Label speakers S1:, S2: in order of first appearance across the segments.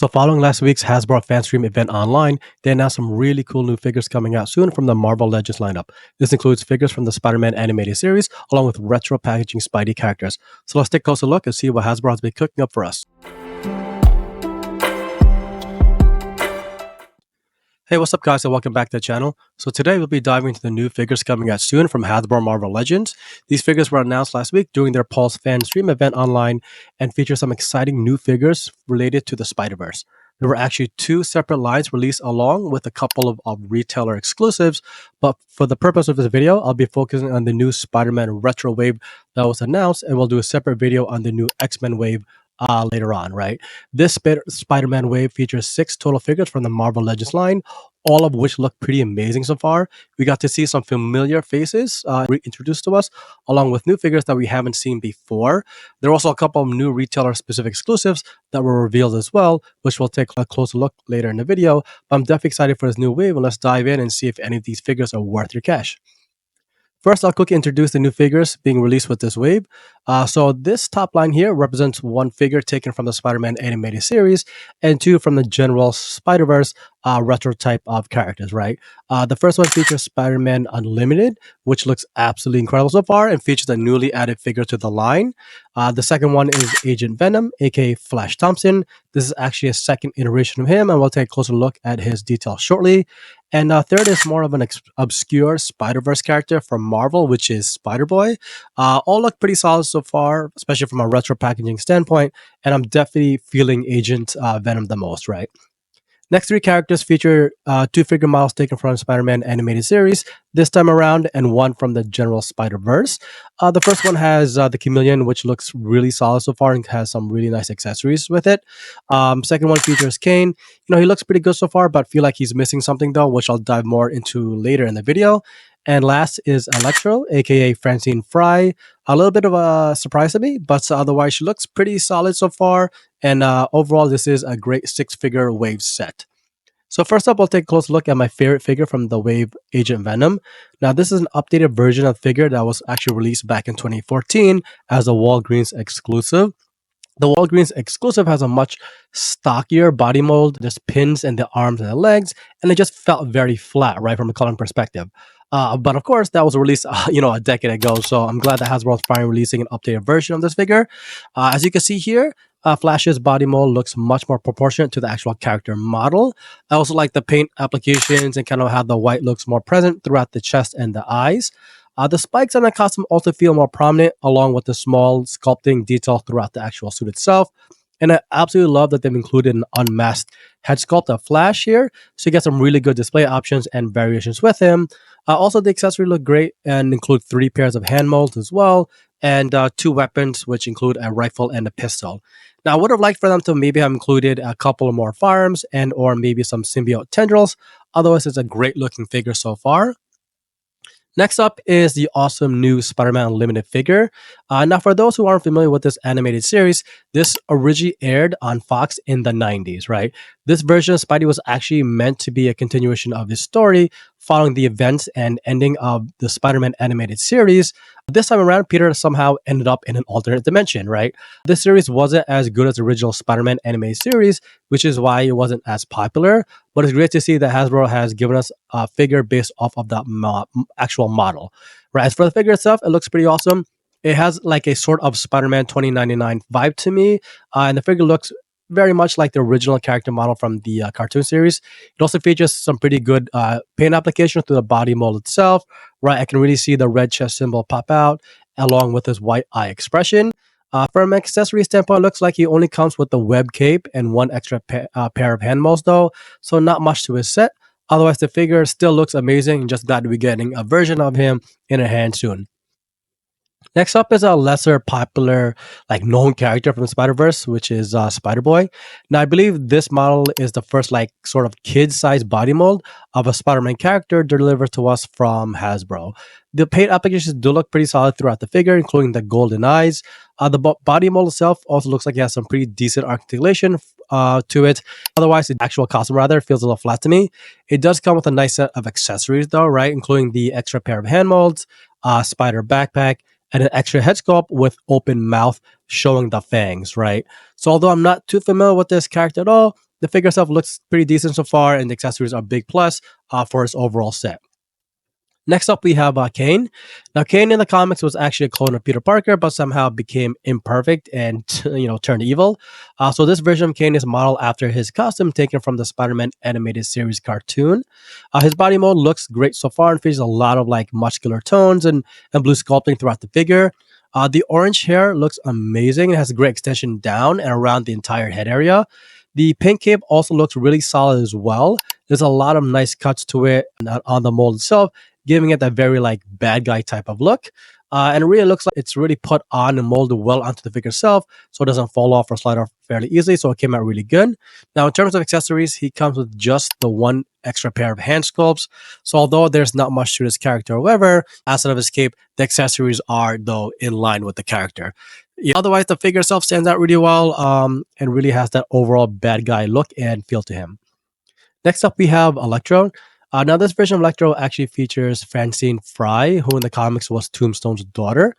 S1: So following last week's Hasbro Fanstream event online, they announced some really cool new figures coming out soon from the Marvel Legends lineup. This includes figures from the Spider-Man animated series, along with retro packaging Spidey characters. So let's take a closer look and see what Hasbro has been cooking up for us. Hey, what's up guys and welcome back to the channel. So today we'll be diving into the new figures coming out soon from Hasbro Marvel Legends. These figures were announced last week during their Pulse Fanstream event online and feature some exciting new figures related to the Spider-Verse. There were actually two separate lines released along with a couple of retailer exclusives, but for the purpose of this video, I'll be focusing on the new Spider-Man retro wave that was announced, and we'll do a separate video on the new X-Men wave later on, right? This Spider-Man wave features 6 total figures from the Marvel Legends line, all of which look pretty amazing so far. We got to see some familiar faces reintroduced to us, along with new figures that we haven't seen before. There are also a couple of new retailer-specific exclusives that were revealed as well, which we'll take a closer look later in the video. But I'm definitely excited for this new wave, and let's dive in and see if any of these figures are worth your cash. First, I'll quickly introduce the new figures being released with this wave. So this top line here represents 1 figure taken from the Spider-Man animated series and 2 from the general Spider-Verse retro type of characters, right? The first one features Spider-Man Unlimited, which looks absolutely incredible so far and features a newly added figure to the line. The second one is Agent Venom, aka Flash Thompson. This is actually a second iteration of him, and we'll take a closer look at his details shortly. And third is more of an obscure Spider-Verse character from Marvel, which is Spider-Boy. All look pretty solid so far, especially from a retro packaging standpoint, and I'm definitely feeling Agent Venom the most, right? Next 3 characters feature 2 figure models taken from the Spider-Man animated series this time around, and 1 from the general Spider-Verse. The first one has the Chameleon, which looks really solid so far and has some really nice accessories with it. Second one features Kaine. He looks pretty good so far, but feel like he's missing something though, which I'll dive more into later in the video. And last is Electro, aka Francine Fry. A little bit of a surprise to me, but otherwise she looks pretty solid so far. And overall, this is a great 6-figure wave set. So first up, we'll take a close look at my favorite figure from the wave, Agent Venom. Now, this is an updated version of the figure that was actually released back in 2014 as a Walgreens exclusive. The Walgreens exclusive has a much stockier body mold. There's pins in the arms and the legs, and it just felt very flat, right, from a coloring perspective. But of course, that was released, a decade ago. So I'm glad that Hasbro is finally releasing an updated version of this figure. As you can see here, Flash's body mold looks much more proportionate to the actual character model. I also like the paint applications and kind of how the white looks more present throughout the chest and the eyes. The spikes on the costume also feel more prominent, along with the small sculpting detail throughout the actual suit itself. And I absolutely love that they've included an unmasked head sculpt of Flash here, so you get some really good display options and variations with him. Also, the accessories look great and include 3 pairs of hand molds as well, and 2 weapons, which include a rifle and a pistol. Now, I would have liked for them to maybe have included a couple of more firearms and or maybe some symbiote tendrils. Otherwise, it's a great looking figure so far. Next up is the awesome new Spider-Man Unlimited figure. Now, for those who aren't familiar with this animated series, this originally aired on Fox in the 90s, right? This version of Spidey was actually meant to be a continuation of his story following the events and ending of the Spider-Man animated series. This time around, Peter somehow ended up in an alternate dimension, right? This series wasn't as good as the original Spider-Man animated series, which is why it wasn't as popular. But it's great to see that Hasbro has given us a figure based off of that actual model, right? As for the figure itself, it looks pretty awesome. It has like a sort of Spider-Man 2099 vibe to me, and the figure looks very much like the original character model from the cartoon series. It also features some pretty good paint application through the body mold itself, right? I can really see the red chest symbol pop out along with his white eye expression. From an accessory standpoint, it looks like he only comes with the web cape and 1 extra pair of hand molds though, so not much to his set. Otherwise, the figure still looks amazing. Just glad to be getting a version of him in our hand soon. Next up is a lesser popular, known character from the Spider-Verse, which is Spider-Boy. Now, I believe this model is the first, sort of kid-sized body mold of a Spider-Man character delivered to us from Hasbro. The paint applications do look pretty solid throughout the figure, including the golden eyes. The body mold itself also looks like it has some pretty decent articulation to it. Otherwise, the actual costume feels a little flat to me. It does come with a nice set of accessories though, right? Including the extra pair of hand molds, spider backpack, and an extra head sculpt with open mouth showing the fangs, right? So although I'm not too familiar with this character at all, the figure itself looks pretty decent so far, and the accessories are a big plus for its overall set. Next up, we have Kaine. Now, Kaine in the comics was actually a clone of Peter Parker, but somehow became imperfect and turned evil. So this version of Kaine is modeled after his costume taken from the Spider-Man animated series cartoon. His body mold looks great so far and features a lot of like muscular tones and blue sculpting throughout the figure. The orange hair looks amazing. It has a great extension down and around the entire head area. The pink cape also looks really solid as well. There's a lot of nice cuts to it on the mold itself, giving it that very like bad guy type of look. And it really looks like it's really put on and molded well onto the figure itself, so it doesn't fall off or slide off fairly easily. So it came out really good. Now, in terms of accessories, he comes with just the one extra pair of hand sculpts. So although there's not much to this character, however, outside of his cape, the accessories are though in line with the character. Yeah, otherwise, the figure itself stands out really well and really has that overall bad guy look and feel to him. Next up, we have Electro. Now, this version of Electro actually features Francine Fry, who in the comics was Tombstone's daughter.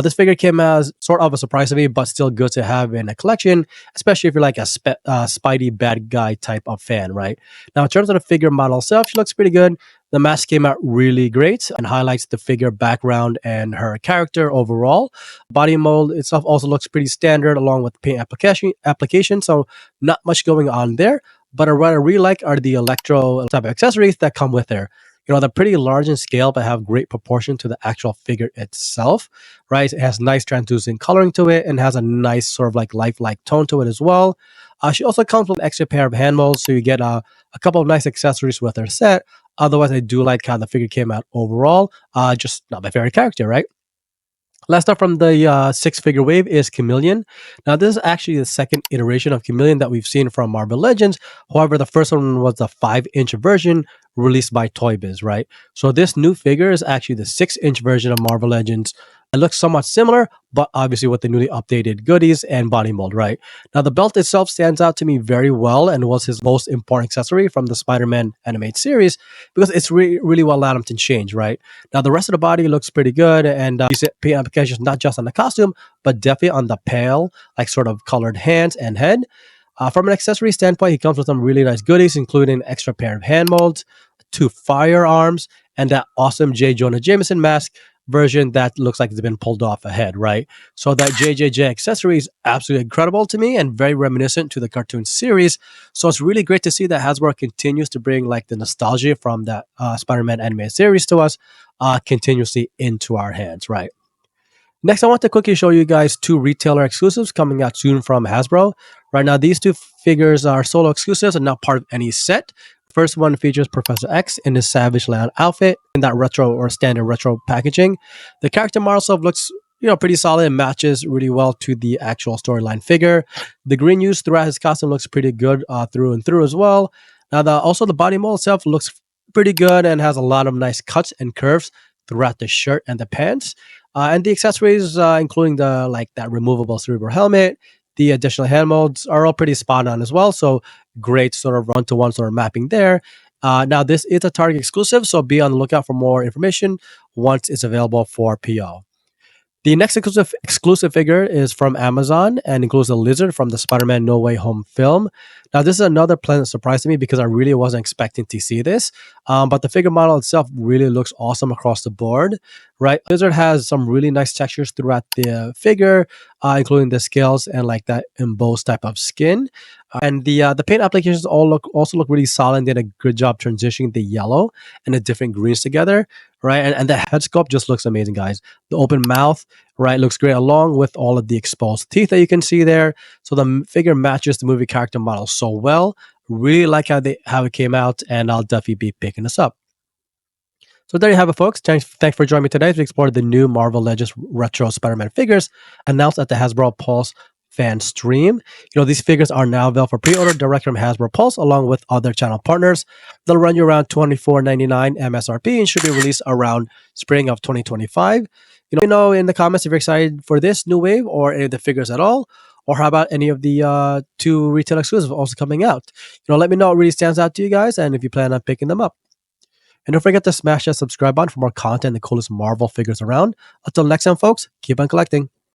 S1: This figure came as sort of a surprise to me, but still good to have in a collection, especially if you're like a Spidey bad guy type of fan, right? Now, in terms of the figure model itself, she looks pretty good. The mask came out really great and highlights the figure background and her character overall. Body mold itself also looks pretty standard along with paint application, so not much going on there. But what I really like are the Electro type of accessories that come with her. They're pretty large in scale, but have great proportion to the actual figure itself, right? It has nice translucent coloring to it and has a nice sort of like lifelike tone to it as well. She also comes with an extra pair of hand molds, so you get a couple of nice accessories with her set. Otherwise, I do like how the figure came out overall. Just not my favorite character, right? Last up from the six-figure wave is Chameleon. Now, this is actually the second iteration of Chameleon that we've seen from Marvel Legends. However, the first one was the 5-inch version released by Toy Biz, right? So this new figure is actually the 6-inch version of Marvel Legends. It looks somewhat similar, but obviously with the newly updated goodies and body mold, right? Now, the belt itself stands out to me very well and was his most important accessory from the Spider-Man animated series because it's really well adapt and changed, right? Now, the rest of the body looks pretty good, and you see paint applications not just on the costume, but definitely on the pale, like sort of colored hands and head. From an accessory standpoint, he comes with some really nice goodies, including an extra pair of hand molds, 2 firearms, and that awesome J. Jonah Jameson mask version that looks like it's been pulled off a head, right? So that JJJ accessory is absolutely incredible to me and very reminiscent to the cartoon series. So it's really great to see that Hasbro continues to bring like the nostalgia from that Spider-Man animated series to us continuously into our hands, right? Next, I want to quickly show you guys 2 retailer exclusives coming out soon from Hasbro. Right now, these 2 figures are solo exclusives and not part of any set. First one features Professor X in his Savage Land outfit in that retro or standard retro packaging. The character model itself looks pretty solid and matches really well to the actual storyline figure. The green used throughout his costume looks pretty good through and through as well. Now, also the body mold itself looks pretty good and has a lot of nice cuts and curves throughout the shirt and the pants. And the accessories, including that removable cerebral helmet, the additional hand molds are all pretty spot on as well. So great sort of one-to-one sort of mapping there. Now, this is a Target exclusive, so be on the lookout for more information once it's available for PO. The next exclusive figure is from Amazon and includes a lizard from the Spider-Man No Way Home film. Now, this is another pleasant surprise to me because I really wasn't expecting to see this. But the figure model itself really looks awesome across the board, right? Lizard has some really nice textures throughout the figure, including the scales and like that embossed type of skin. And the paint applications also look really solid and did a good job transitioning the yellow and the different greens together, right? And the head sculpt just looks amazing, guys. The open mouth, right, looks great along with all of the exposed teeth that you can see there. So the figure matches the movie character model so well. Really like how it came out, and I'll definitely be picking this up. So there you have it, folks. Thanks for joining me today as we explore the new Marvel Legends Retro Spider-Man figures announced at the Hasbro Pulse Fanstream. These figures are now available for pre-order direct from Hasbro Pulse along with other channel partners. They'll run you around $24.99 MSRP and should be released around spring of 2025. In the comments if you're excited for this new wave or any of the figures at all, or how about any of the 2 retail exclusives also coming out. Let me know what really stands out to you guys and if you plan on picking them up. And don't forget to smash that subscribe button for more content and the coolest Marvel figures around. Until next time, folks, keep on collecting.